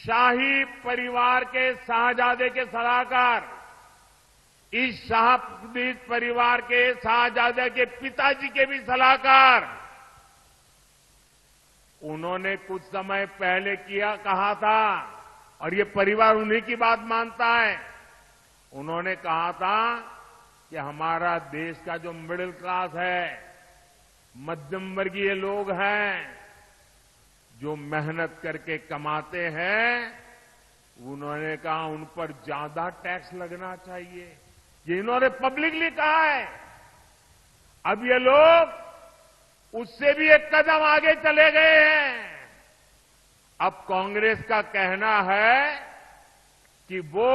शाही परिवार के शाहजादे के सलाहकार, इस शाही परिवार के शाहजादे के पिताजी के भी सलाहकार, उन्होंने कुछ समय पहले कहा था, और ये परिवार उन्हीं की बात मानता है। उन्होंने कहा था कि हमारा देश का जो मिडिल क्लास है, मध्यम वर्गीय लोग हैं, जो मेहनत करके कमाते हैं, उन्होंने कहा उन पर ज्यादा टैक्स लगना चाहिए। ये इन्होंने पब्लिकली कहा है। अब ये लोग उससे भी एक कदम आगे चले गए हैं। अब कांग्रेस का कहना है कि वो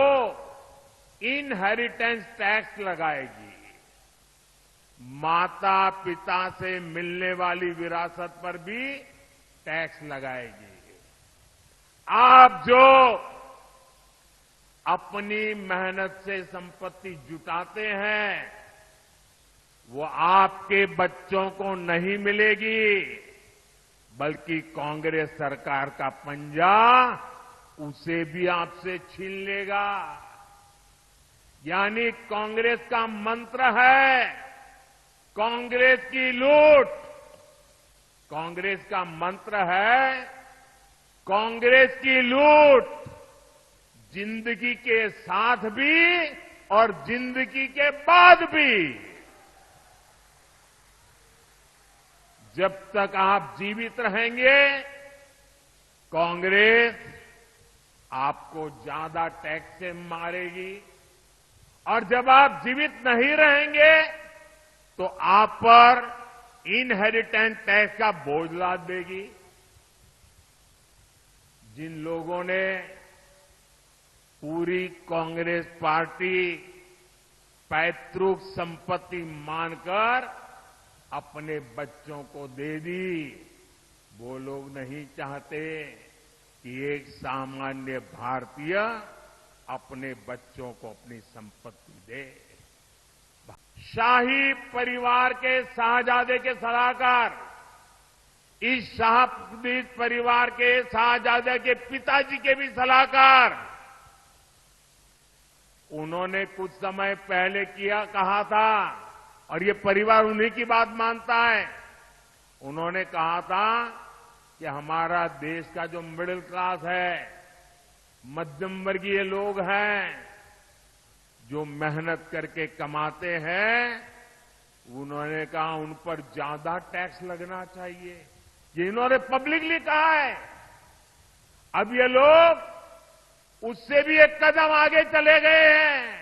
इनहेरिटेंस टैक्स लगाएगी, माता पिता से मिलने वाली विरासत पर भी टैक्स लगाएगी। आप जो अपनी मेहनत से संपत्ति जुटाते हैं, वो आपके बच्चों को नहीं मिलेगी, बल्कि कांग्रेस सरकार का पंजा उसे भी आपसे छीन लेगा। यानी कांग्रेस का मंत्र है कांग्रेस की लूट। कांग्रेस का मंत्र है कांग्रेस की लूट, जिंदगी के साथ भी और जिंदगी के बाद भी। जब तक आप जीवित रहेंगे, कांग्रेस आपको ज्यादा टैक्स से मारेगी, और जब आप जीवित नहीं रहेंगे तो आप पर इनहेरिटेंस टैक्स का बोझ लाद देगी। जिन लोगों ने पूरी कांग्रेस पार्टी पैतृक संपत्ति मानकर अपने बच्चों को दे दी, वो लोग नहीं चाहते कि एक सामान्य भारतीय अपने बच्चों को अपनी संपत्ति दे। शाही परिवार के शाहजादे के सलाहकार, इस शाही परिवार के शाहजादे के पिताजी के भी सलाहकार, उन्होंने कुछ समय पहले कहा था, और ये परिवार उन्हीं की बात मानता है। उन्होंने कहा था कि हमारा देश का जो मिडिल क्लास है, मध्यम वर्गीय लोग हैं, जो मेहनत करके कमाते हैं, उन्होंने कहा उन पर ज्यादा टैक्स लगना चाहिए। ये इन्होंने पब्लिकली कहा है। अब ये लोग उससे भी एक कदम आगे चले गए हैं।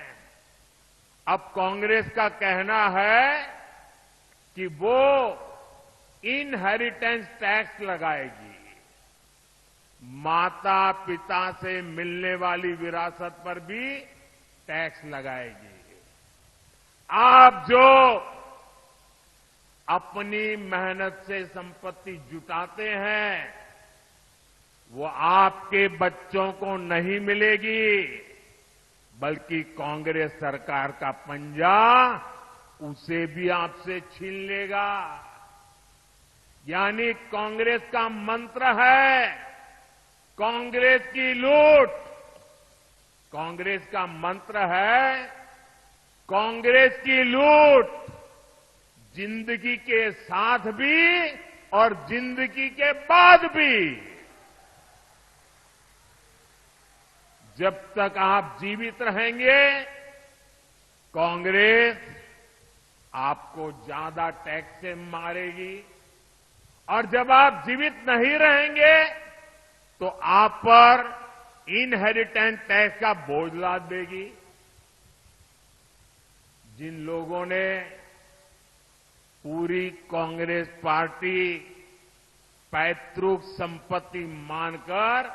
अब कांग्रेस का कहना है कि वो इनहेरिटेंस टैक्स लगाएगी, माता पिता से मिलने वाली विरासत पर भी टैक्स लगाएगी। आप जो अपनी मेहनत से संपत्ति जुटाते हैं, वो आपके बच्चों को नहीं मिलेगी, बल्कि कांग्रेस सरकार का पंजा उसे भी आपसे छीन लेगा। यानी कांग्रेस का मंत्र है कांग्रेस की लूट। कांग्रेस का मंत्र है कांग्रेस की लूट, जिंदगी के साथ भी और जिंदगी के बाद भी। जब तक आप जीवित रहेंगे, कांग्रेस आपको ज्यादा टैक्स से मारेगी, और जब आप जीवित नहीं रहेंगे तो आप पर इनहेरिटेंस टैक्स का बोझ लाद देगी। जिन लोगों ने पूरी कांग्रेस पार्टी पैतृक संपत्ति मानकर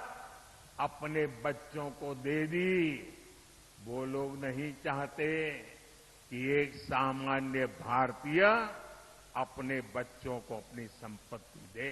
अपने बच्चों को दे दी, वो लोग नहीं चाहते कि एक सामान्य भारतीय अपने बच्चों को अपनी संपत्ति दे।